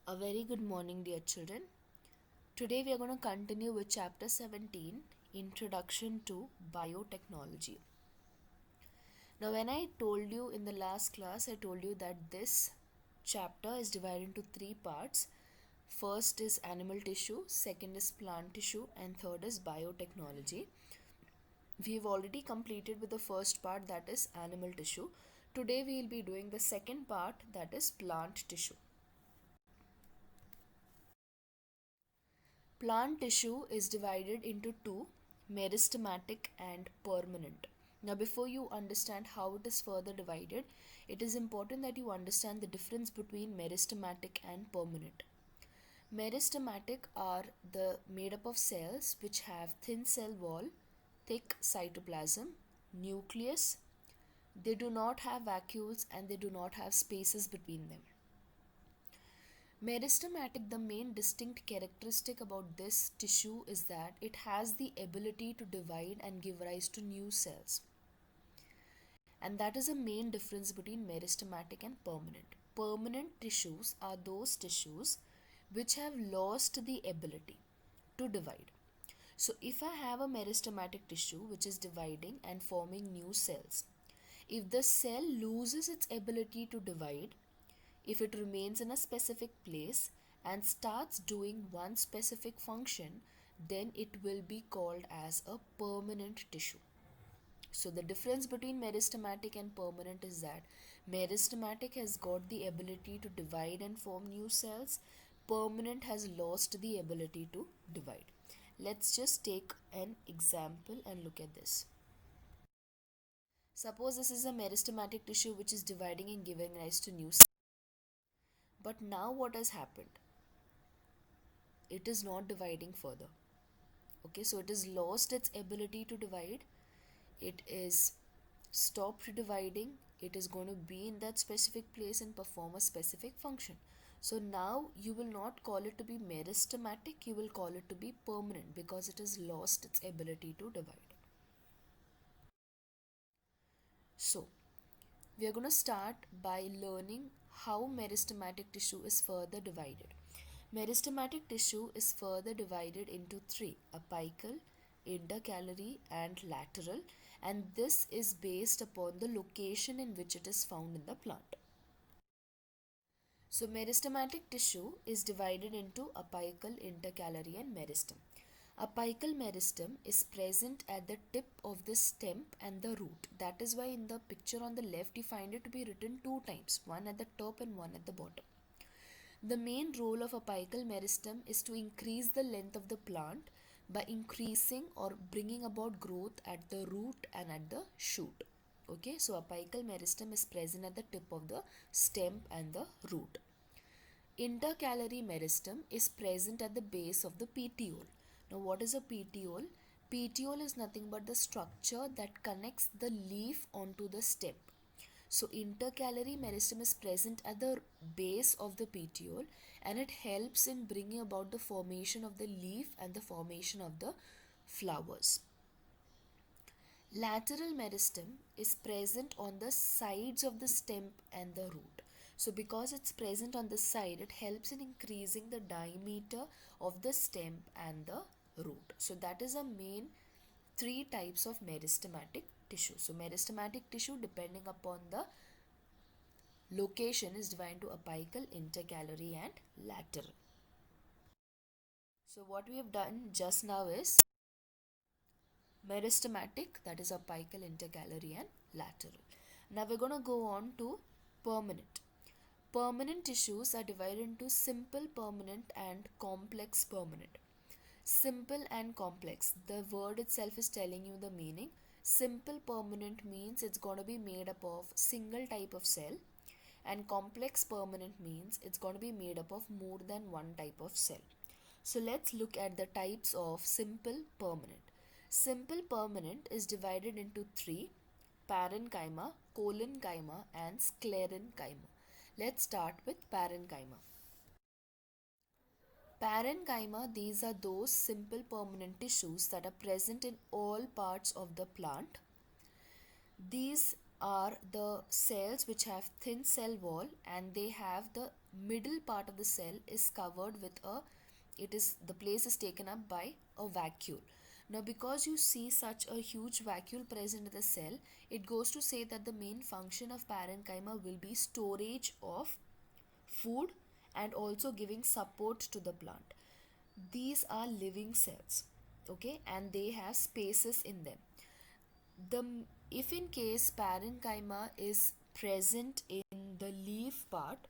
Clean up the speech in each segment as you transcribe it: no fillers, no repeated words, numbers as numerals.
A very good morning, dear children. Today we are going to continue with chapter 17, Introduction to Biotechnology. Now, when I told you in the last class, I told you that this chapter is divided into three parts. First is animal tissue, second is plant tissue, and third is biotechnology. We've already completed with the first part, that is animal tissue. Today we will be doing the second part, that is plant tissue. Plant tissue is divided into two, meristematic and permanent. Now, before you understand how it is further divided, it is important that you understand the difference between meristematic and permanent. Meristematic are the made up of cells which have thin cell wall, thick cytoplasm, nucleus. They do not have vacuoles and they do not have spaces between them. Meristematic, the main distinct characteristic about this tissue is that it has the ability to divide and give rise to new cells. And that is a main difference between meristematic and permanent. Permanent tissues are those tissues which have lost the ability to divide. So, if I have a meristematic tissue which is dividing and forming new cells, if the cell loses its ability to divide, if it remains in a specific place and starts doing one specific function, then it will be called as a permanent tissue. So the difference between meristematic and permanent is that meristematic has got the ability to divide and form new cells, permanent has lost the ability to divide. Let's just take an example and look at this. Suppose this is a meristematic tissue which is dividing and giving rise to new cells. But now what has happened? It is not dividing further. Okay, so it has lost its ability to divide. It is stopped dividing. It is going to be in that specific place and perform a specific function. So now you will not call it to be meristematic, you will call it to be permanent because it has lost its ability to divide. So we are going to start by learning how meristematic tissue is further divided. Meristematic tissue is further divided into three: apical, intercalary, and lateral, and this is based upon the location in which it is found in the plant. So, meristematic tissue is divided into apical, intercalary, and meristem. Apical meristem is present at the tip of the stem and the root. That is why in the picture on the left you find it to be written two times, one at the top and one at the bottom. The main role of apical meristem is to increase the length of the plant by increasing or bringing about growth at the root and at the shoot. Okay, so apical meristem is present at the tip of the stem and the root. Intercalary meristem is present at the base of the petiole. Now, what is a petiole? Petiole is nothing but the structure that connects the leaf onto the stem. So, intercalary meristem is present at the base of the petiole and it helps in bringing about the formation of the leaf and the formation of the flowers. Lateral meristem is present on the sides of the stem and the root. So because it's present on the side, it helps in increasing the diameter of the stem and the root. So that is a main three types of meristematic tissue. So meristematic tissue, depending upon the location, is divided into apical, intercalary, and lateral. So what we have done just now is meristematic, that is apical, intercalary, and lateral. Now we're going to go on to permanent. Permanent tissues are divided into simple permanent and complex permanent. Simple and complex, the word itself is telling you the meaning. Simple permanent means it's going to be made up of single type of cell, and complex permanent means it's going to be made up of more than one type of cell. So let's look at the types of simple permanent. Simple permanent is divided into three: parenchyma, collenchyma, and sclerenchyma. Let's start with parenchyma. Parenchyma, these are those simple permanent tissues that are present in all parts of the plant. These are the cells which have thin cell wall, and they have the middle part of the cell is covered with a, it is, the place is taken up by a vacuole. Now because you see such a huge vacuole present in the cell, it goes to say that the main function of parenchyma will be storage of food and also giving support to the plant. These are living cells, okay, and they have spaces in them. The If in case parenchyma is present in the leaf part,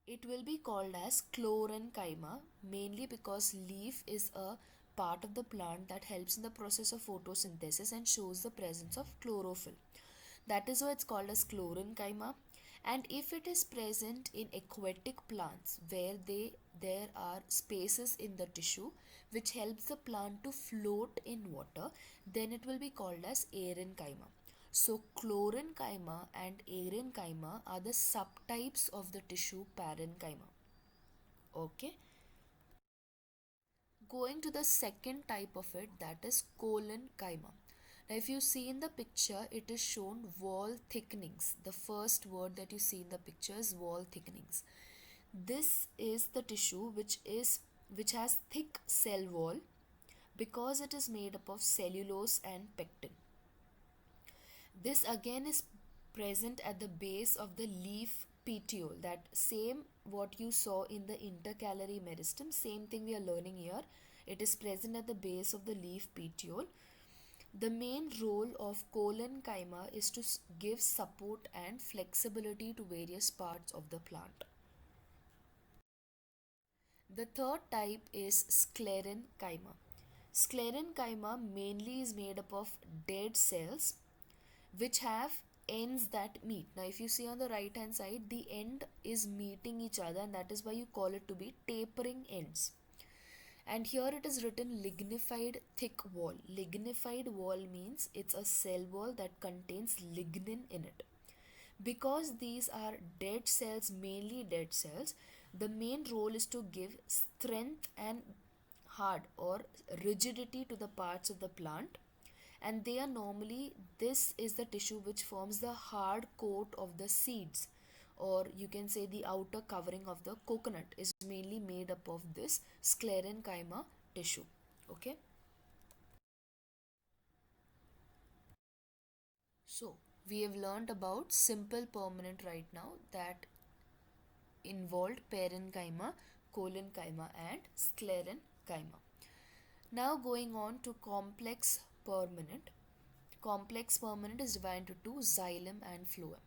it will be called as chlorenchyma, mainly because leaf is a part of the plant that helps in the process of photosynthesis and shows the presence of chlorophyll. That is why it's called as chlorenchyma. And if it is present in aquatic plants where there are spaces in the tissue which helps the plant to float in water, then it will be called as aerenchyma. So chlorenchyma and aerenchyma are the subtypes of the tissue parenchyma. Okay. Going to the second type of it, that is collenchyma. Now if you see in the picture, it is shown wall thickenings. The first word that you see in the picture is wall thickenings. This is the tissue which has thick cell wall because it is made up of cellulose and pectin. This again is present at the base of the leaf petiole. That same what you saw in the intercalary meristem, same thing we are learning here. It is present at the base of the leaf petiole. The main role of collenchyma is to give support and flexibility to various parts of the plant. The third type is sclerenchyma. Sclerenchyma mainly is made up of dead cells which have ends that meet. Now if you see on the right hand side, the end is meeting each other, and that is why you call it to be tapering ends. And here it is written lignified thick wall. Lignified wall means it's a cell wall that contains lignin in it. Because these are dead cells, mainly dead cells, the main role is to give strength and hard or rigidity to the parts of the plant. And they are normally, this is the tissue which forms the hard coat of the seeds, or you can say the outer covering of the coconut is mainly made up of this sclerenchyma tissue. Okay. So we have learned about simple permanent right now that involved parenchyma, collenchyma and sclerenchyma. Now going on to complex permanent. Complex permanent is divided into xylem and phloem.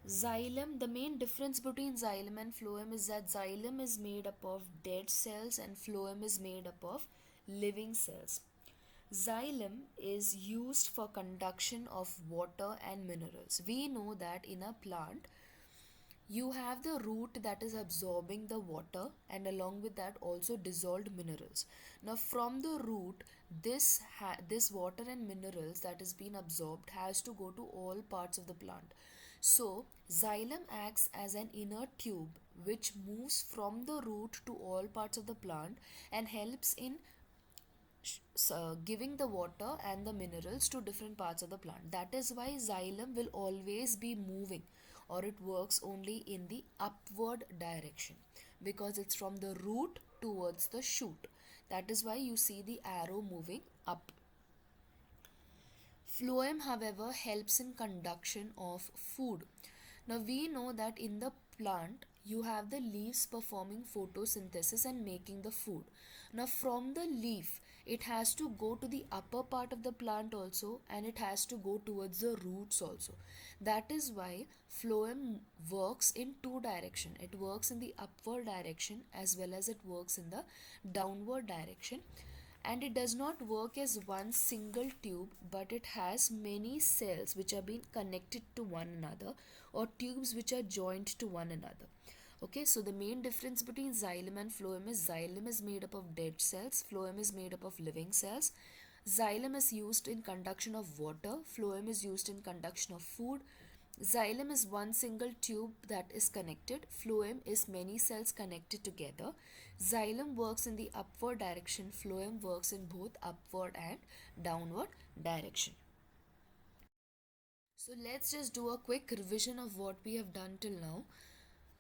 Xylem, the main difference between xylem and phloem is that xylem is made up of dead cells and phloem is made up of living cells. Xylem is used for conduction of water and minerals. We know that in a plant, you have the root that is absorbing the water, and along with that also dissolved minerals. Now from the root, this water and minerals that is being absorbed has to go to all parts of the plant. So xylem acts as an inner tube which moves from the root to all parts of the plant and helps in giving the water and the minerals to different parts of the plant. That is why xylem will always be moving, or it works only in the upward direction, because it's from the root towards the shoot. That is why you see the arrow moving up. Phloem, however, helps in conduction of food. Now we know that in the plant you have the leaves performing photosynthesis and making the food. Now from the leaf, it has to go to the upper part of the plant also, and it has to go towards the roots also. That is why phloem works in two direction. It works in the upward direction as well as it works in the downward direction. And it does not work as one single tube, but it has many cells which are being connected to one another, or tubes which are joined to one another. Okay, so the main difference between xylem and phloem is xylem is made up of dead cells, phloem is made up of living cells. Xylem is used in conduction of water, phloem is used in conduction of food. Xylem is one single tube that is connected. Phloem is many cells connected together. Xylem works in the upward direction. Phloem works in both upward and downward direction. So let's just do a quick revision of what we have done till now.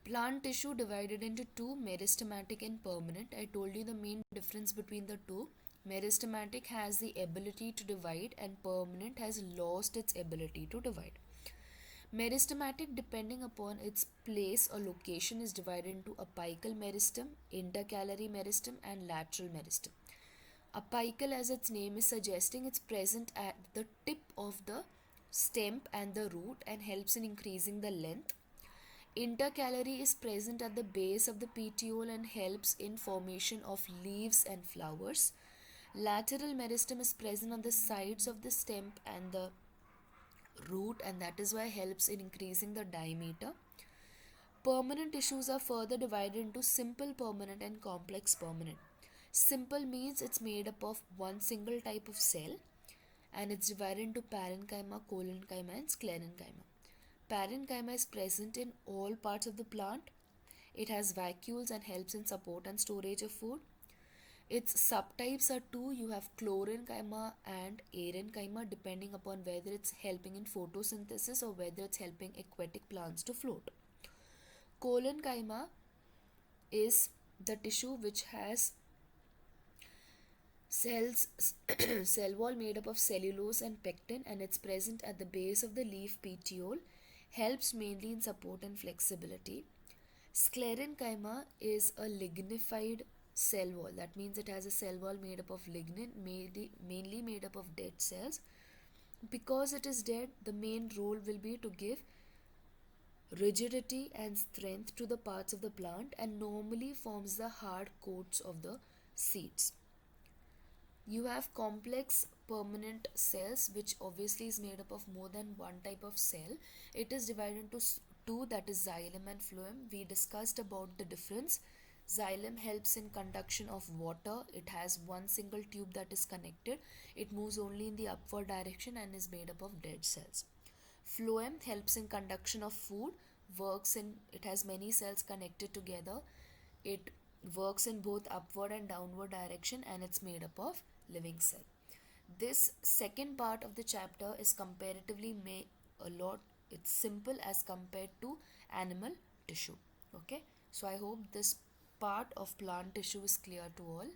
Plant tissue divided into two, meristematic and permanent. I told you the main difference between the two. Meristematic has the ability to divide and permanent has lost its ability to divide. Meristematic, depending upon its place or location, is divided into apical meristem, intercalary meristem, and lateral meristem. Apical, as its name is suggesting, it's present at the tip of the stem and the root and helps in increasing the length. Intercalary is present at the base of the petiole and helps in formation of leaves and flowers. Lateral meristem is present on the sides of the stem and the root, and that is why helps in increasing the diameter. Permanent tissues are further divided into simple permanent and complex permanent. Simple means it's made up of one single type of cell and it's divided into parenchyma, collenchyma, and sclerenchyma. Parenchyma is present in all parts of the plant. It has vacuoles and helps in support and storage of food. Its subtypes are two. You have chlorenchyma and arenchyma, depending upon whether it's helping in photosynthesis or whether it's helping aquatic plants to float. Collenchyma is the tissue which has cells cell wall made up of cellulose and pectin, and it's present at the base of the leaf petiole, helps mainly in support and flexibility. Sclerenchyma is a lignified cell wall. That means it has a cell wall made up of lignin, mainly made up of dead cells. Because it is dead, the main role will be to give rigidity and strength to the parts of the plant and normally forms the hard coats of the seeds. You have complex permanent cells, which obviously is made up of more than one type of cell. It is divided into two, that is xylem and phloem. We discussed about the difference. Xylem helps in conduction of water. It has one single tube that is connected. It moves only in the upward direction and is made up of dead cells. Phloem helps in conduction of food, works in, it has many cells connected together. It works in both upward and downward direction and it's made up of living cell. This second part of the chapter is comparatively a lot, it's simple as compared to animal tissue. Okay, so I hope this part of plant tissue is clear to all.